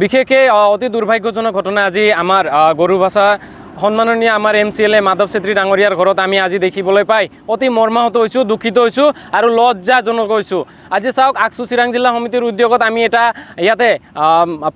বিশেষকৈ অতি দুৰ্ভাগ্যজনক ঘটনা আজি আমাৰ গৰুবাচা সন্মাননীয় আমাৰ MCLA মাধৱ চেত্ৰী ডাঙৰীয়াৰ ঘৰত আমি আজি দেখিবলৈ পাই অতি মৰ্মাহত হৈছোঁ, দুখিত হৈছোঁ আৰু লজ্জাজনক হৈছোঁ। আজি চাওক, আকসু চিৰাং জিলা সমিতিৰ উদ্যোগত আমি এটা ইয়াতে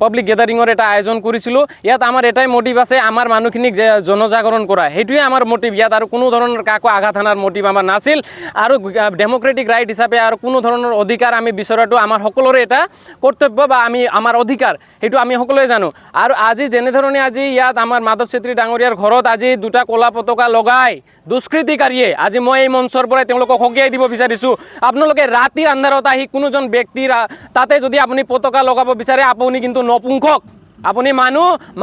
পাব্লিক গেদাৰিঙৰ এটা আয়োজন কৰিছিলোঁ। ইয়াত আমাৰ এটাই মটিভ আছে, আমাৰ মানুহখিনিক জনজাগৰণ কৰা, সেইটোৱে আমাৰ মটিভ। ইয়াত আৰু কোনো ধৰণৰ কাকো আঘাত আনাৰ মটিভ আমাৰ নাছিল। আৰু ডেম'ক্ৰেটিক ৰাইট হিচাপে আৰু কোনো ধৰণৰ অধিকাৰ আমি বিচৰাটো আমাৰ সকলোৰে এটা কৰ্তব্য বা আমাৰ অধিকাৰ, সেইটো আমি সকলোৱে জানো। আৰু আজি যেনেধৰণে আজি ইয়াত আমাৰ মাধৱ চেত্ৰী ডাঙৰীয়াৰ ঘৰত আজি দুটা ক'লা পতাকা লগাই দুষ্কৃতিকাৰীয়ে, আজি মই এই মঞ্চৰ পৰাই তেওঁলোকক সকীয়াই দিব বিচাৰিছোঁ, আপোনালোকে ৰাতিৰ আন্ধাৰত আহি কোনোজন ব্যক্তিৰ তাতে যদি আপুনি পতাকা লগাব বিচাৰে, আপুনি কিন্তু নপুংসক, আপুনি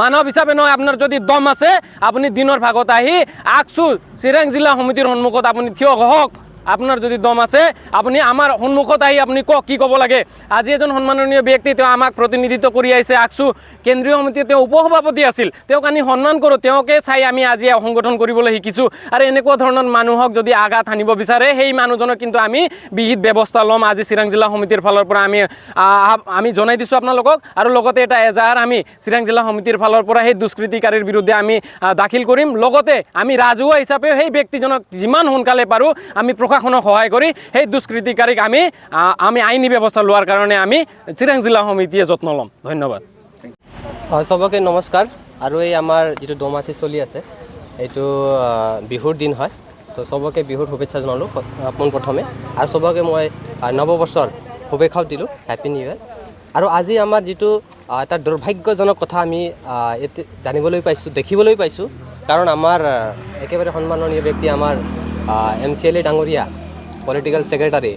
মানৱ হিচাপে নহয়। আপোনাৰ যদি দম আছে, আপুনি দিনৰ ভাগত আহি আকসু চিৰাং জিলা সমিতিৰ সন্মুখত আপুনি থিয় হওক। আপোনাৰ যদি দম আছে, আপুনি আমাৰ সন্মুখত আহি আপুনি কওক কি ক'ব লাগে। আজি এজন সন্মাননীয় ব্যক্তি, তেওঁ আমাক প্ৰতিনিধিত্ব কৰি আহিছে। আকসু কেন্দ্ৰীয় সমিতিৰ তেওঁ উপসভাপতি আছিল, তেওঁক আমি সন্মান কৰোঁ, তেওঁকে চাই আমি আজি সংগঠন কৰিবলৈ শিকিছোঁ। আৰু এনেকুৱা ধৰণৰ মানুহক যদি আঘাত আনিব বিচাৰে, সেই মানুহজনক কিন্তু আমি বিহিত ব্যৱস্থা ল'ম। আজি চিৰাং জিলা সমিতিৰ ফালৰ পৰা আমি জনাই দিছোঁ আপোনালোকক। আৰু লগতে এটা এজাহাৰ আমি চিৰাং জিলা সমিতিৰ ফালৰ পৰা সেই দুষ্কৃতিকাৰীৰ বিৰুদ্ধে আমি দাখিল কৰিম। লগতে আমি ৰাজহুৱা হিচাপেও সেই ব্যক্তিজনক যিমান সোনকালে পাৰোঁ আমি প্ৰশাসনক সহায় কৰি সেই দুষ্কৃতিকাৰীক আমি আইনী ব্যৱস্থা লোৱাৰ কাৰণে আমি চিৰাং জিলা সমিতিয়ে যত্ন ল'ম। ধন্যবাদ। সবকে নমস্কাৰ। আৰু এই আমাৰ যিটো দোমাচি চলি আছে, এইটো বিহুৰ দিন হয়, তো সবকে বিহুৰ শুভেচ্ছা জনালোঁ পোনপ্ৰথমে। আৰু সবকে মই নৱবৰ্ষৰ শুভেচ্ছাও দিলোঁ, হেপী নিউ ইয়েৰ। আৰু আজি আমাৰ যিটো এটা দুৰ্ভাগ্যজনক কথা আমি জানিবলৈ পাইছোঁ, দেখিবলৈ পাইছোঁ, কাৰণ আমাৰ একেবাৰে সন্মাননীয় ব্যক্তি আমাৰ MCLA ডাঙৰীয়া, পলিটিকেল ছেক্ৰেটাৰী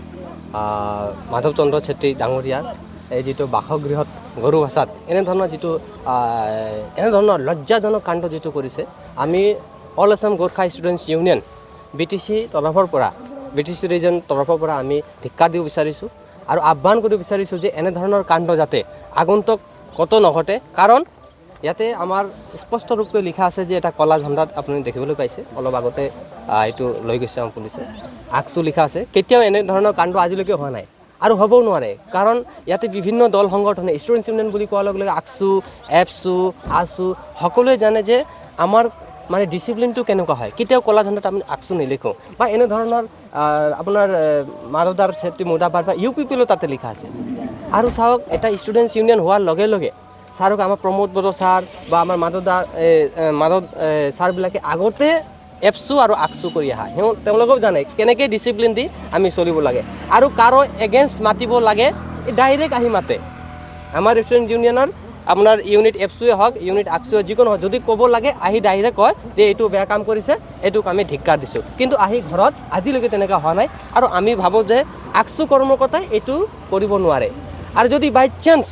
মাধৱ চন্দ্ৰ চেত্ৰী ডাঙৰীয়াৰ এই যিটো বাসগৃহত গৰুবাচাত এনেধৰণৰ লজ্জাজনক কাণ্ড যিটো কৰিছে, আমি all Assam Gorkha students union BTC তৰফৰ পৰা, BTC ৰিজন তৰফৰ পৰা আমি ধিক্কাৰ দিব বিচাৰিছোঁ আৰু আহ্বান কৰিব বিচাৰিছোঁ যে এনেধৰণৰ কাণ্ড যাতে আগন্তুক কতো নঘটে। কাৰণ ইয়াতে আমাৰ স্পষ্ট ৰূপে লিখা আছে যে এটা কলা ঝণ্ডাত আপুনি দেখিবলৈ পাইছে, অলপ আগতে এইটো লৈ গৈছে আমাৰ পুলিচে, আকসু লিখা আছে। কেতিয়াও এনেধৰণৰ কাণ্ড আজিলৈকে হোৱা নাই আৰু হ'বও নোৱাৰে, কাৰণ ইয়াতে বিভিন্ন দল সংগঠনে ষ্টুডেণ্টছ ইউনিয়ন বুলি কোৱাৰ লগে লগে আকসু, এপছু, আসু সকলোৱে জানে যে আমাৰ মানে ডিচিপ্লিনটো কেনেকুৱা হয়। কেতিয়াও কলা ঝণ্ডাত আমি আকসু নিলিখোঁ বা এনেধৰণৰ আপোনাৰ মাধৱদাৰ চেত্ৰী মুৰ্দাবাদ বা UPPলো তাতে লিখা আছে। আৰু চাওক, এটা ষ্টুডেণ্টছ ইউনিয়ন হোৱাৰ লগে লগে ছাৰক আমাৰ প্ৰমোদ বড়ো ছাৰ বা আমাৰ মাধৱ ছাৰবিলাকে আগতে এপছু আৰু আকসু কৰি আহা, তেওঁলোকেও জানে কেনেকৈ ডিচিপ্লিন দি আমি চলিব লাগে। আৰু কাৰো এগেইনষ্ট মাতিব লাগে, ডাইৰেক্ট আহি মাতে। আমাৰ ষ্টুডেণ্ট ইউনিয়নৰ আপোনাৰ ইউনিট এপছুৱে হওক, ইউনিট আকসুৱে যিকোনো হওক, যদি ক'ব লাগে আহি ডাইৰেক্ট কয় যে এইটো বেয়া কাম কৰিছে, এইটোক আমি ধিক্কাৰ দিছোঁ। কিন্তু আহি ঘৰত আজিলৈকে তেনেকুৱা হোৱা নাই। আৰু আমি ভাবোঁ যে আকসু কৰ্মকৰ্তাই এইটো কৰিব নোৱাৰে। আৰু যদি বাই চান্স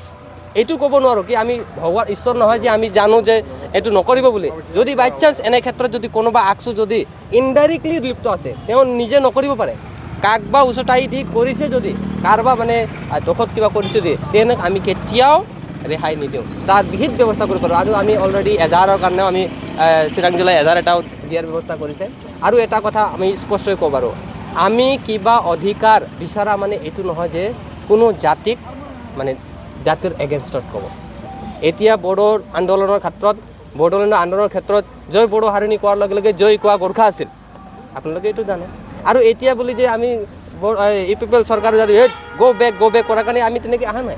এইটো ক'ব নোৱাৰোঁ কি আমি ভগৱান ঈশ্বৰ নহয় যে আমি জানো যে এইটো নকৰিব বুলি, যদি বাই চান্স এনে ক্ষেত্ৰত যদি কোনোবা আকসু যদি ইনডাইৰেক্টলি লিপ্ত আছে, তেওঁ নিজে নকৰিব পাৰে, কাক বা উচতাই দি কৰিছে যদি, কাৰোবা মানে দোষত কিবা কৰিছে যদি, তেনেক আমি কেতিয়াও ৰেহাই নিদিওঁ, তাৰ বিহিত ব্যৱস্থা কৰিব পাৰোঁ। আৰু আমি অলৰেডি এজাহাৰৰ কাৰণেও আমি চিৰাং জিলাই এজাহাৰ এটাও দিয়াৰ ব্যৱস্থা কৰিছে। আৰু এটা কথা আমি স্পষ্টকৈ ক'ব পাৰোঁ, আমি কিবা অধিকাৰ বিচৰা মানে এইটো নহয় যে কোনো জাতিক মানে জাতিৰ এগেইনষ্টত ক'ব। এতিয়া বড়ো আন্দোলনৰ ক্ষেত্ৰত, বড়োলেণ্ডৰ আন্দোলনৰ ক্ষেত্ৰত জয় বড়ো হাৰণি কোৱাৰ লগে লগে জয় কোৱা গোৰ্খা আছিল, আপোনালোকে এইটো জানে। আৰু এতিয়া বুলি যে আমি UPPL চৰকাৰে যদি গো বেক কৰাৰ কাৰণে আমি তেনেকৈ অহা নাই।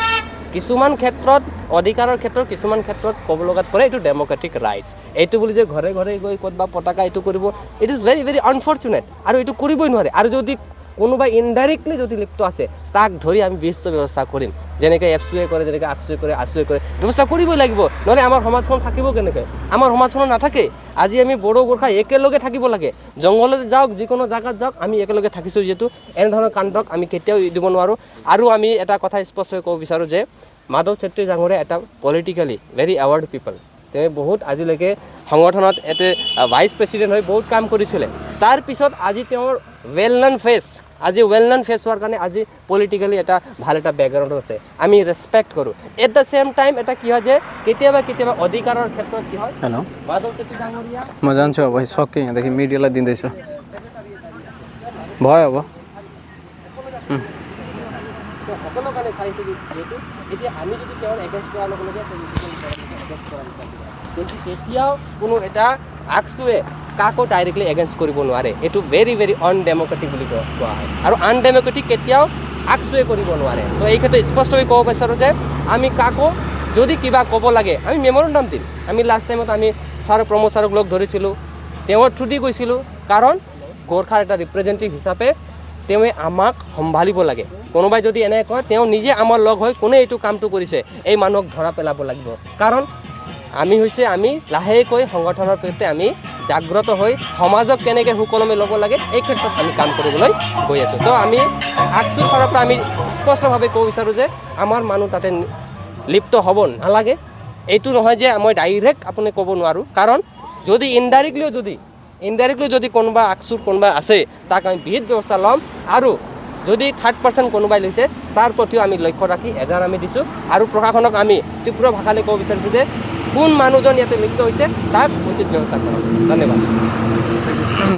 কিছুমান ক্ষেত্ৰত অধিকাৰৰ ক্ষেত্ৰত, কিছুমান ক্ষেত্ৰত ক'ব লগাত পৰে এইটো ডেম'ক্ৰেটিক ৰাইটছ। এইটো বুলি যে ঘৰে ঘৰে গৈ ক'তবা পতাকা এইটো কৰিব, it is very very unfortunate. আৰু এইটো কৰিবই নোৱাৰে। আৰু যদি কোনোবাই ইনডাইৰেক্টলি যদি লিপ্ত আছে, তাক ধৰি আমি বিহিত ব্যৱস্থা কৰিম, যেনেকৈ এপছুৱে কৰে, যেনেকৈ আকসুৱে কৰে, আসুৱে কৰে, ব্যৱস্থা কৰিবই লাগিব। নহ'লে আমাৰ সমাজখন থাকিব কেনেকৈ? আমাৰ সমাজখন নাথাকে। আজি আমি বড়ো গোৰ্খা একেলগে থাকিব লাগে, জংঘলত যাওক, যিকোনো জেগাত যাওক, আমি একেলগে থাকিছোঁ যিহেতু এনেধৰণৰ কাণ্ডক আমি কেতিয়াও দিব নোৱাৰোঁ। আৰু আমি এটা কথা স্পষ্টকৈ ক'ব বিচাৰোঁ যে মাধৱ চেত্ৰী ডাঙৰীয়া এটা পলিটিকেলি ভেৰি এৱাৰ্ড পিপল। তেওঁ বহুত আজিলৈকে সংগঠনত এটা ভাইচ প্ৰেছিডেণ্ট হৈ বহুত কাম কৰিছিলে। তাৰপিছত আজি তেওঁৰ ৱেল নন ফেচ, আজি ৱেল নন ফেচ হোৱাৰ কাৰণে আজি পলিটিকেলি এটা ভাল এটা বেকগ্ৰাউণ্ড আছে, আমি ৰেচপেক্ট কৰোঁ। এট দ্য ছেম টাইম এটা কি হয় যে কেতিয়াবা অধিকাৰৰ ক্ষেত্ৰত কি হয়, মাধৱ চেত্ৰী ডাঙৰীয়া म जान्छु अब सक्यो यहाँदेखि मिडियालाई दिँदैछु, भयो अब সকলো কাৰণে চাইছে যিহেতু এতিয়া আমি যদি তেওঁৰ এগেইনষ্ট কৰাৰ লগে লগে এগেইনষ্ট কৰাৰ কিন্তু কেতিয়াও কোনো এটা আকচুৱে কাকো ডাইৰেক্টলি এগেইনষ্ট কৰিব নোৱাৰে এইটো ভেৰি ভেৰি আনডেম'ক্ৰেটিক বুলি কোৱা হয় আৰু আনডেম'ক্ৰেটিক কেতিয়াও আকচুৱে কৰিব নোৱাৰে তো এই ক্ষেত্ৰত স্পষ্টকৈ ক'ব বিচাৰোঁ যে আমি কাকো যদি কিবা ক'ব লাগে আমি মেমৰেণ্ডাম দিম আমি লাষ্ট টাইমত আমি ছাৰ প্ৰমোদ ছাৰক লগ ধৰিছিলোঁ তেওঁৰ থ্ৰুদি গৈছিলোঁ কাৰণ গোৰ্খাৰ এটা ৰিপ্ৰেজেণ্টেটিভ হিচাপে তেওঁৱে আমাক সম্ভালিব লাগে কোনোবাই যদি এনে কয় তেওঁ নিজে আমাৰ লগ হৈ কোনে এইটো কামটো কৰিছে এই মানুহক ধৰা পেলাব লাগিব কাৰণ আমি লাহেকৈ সংগঠনৰ প্ৰতি আমি জাগ্ৰত হৈ সমাজক কেনেকৈ সুকলমে ল'ব লাগে এই ক্ষেত্ৰত আমি কাম কৰিবলৈ গৈ আছোঁ তো আমি আকচুৰ ফালৰ পৰা আমি স্পষ্টভাৱে ক'ব বিচাৰোঁ যে আমাৰ মানুহ তাতে লিপ্ত হ'ব নালাগে এইটো নহয় যে মই ডাইৰেক্ট আপুনি ক'ব নোৱাৰোঁ কাৰণ যদি ইনডাইৰেক্টলিও যদি কোনোবা আকচুৰ কোনোবা আছে তাক আমি বিহিত ব্যৱস্থা ল'ম আৰু যদি 3rd কোনোবাই লৈছে তাৰ প্ৰতিও আমি লক্ষ্য ৰাখি এজাহাৰ আমি দিছোঁ আৰু প্ৰশাসনক আমি তীব্ৰ ভাষালৈ ক'ব বিচাৰিছোঁ যে কোন মানুহজন ইয়াতে লিপ্ত হৈছে তাক উচিত ব্যৱস্থা কৰক ধন্যবাদ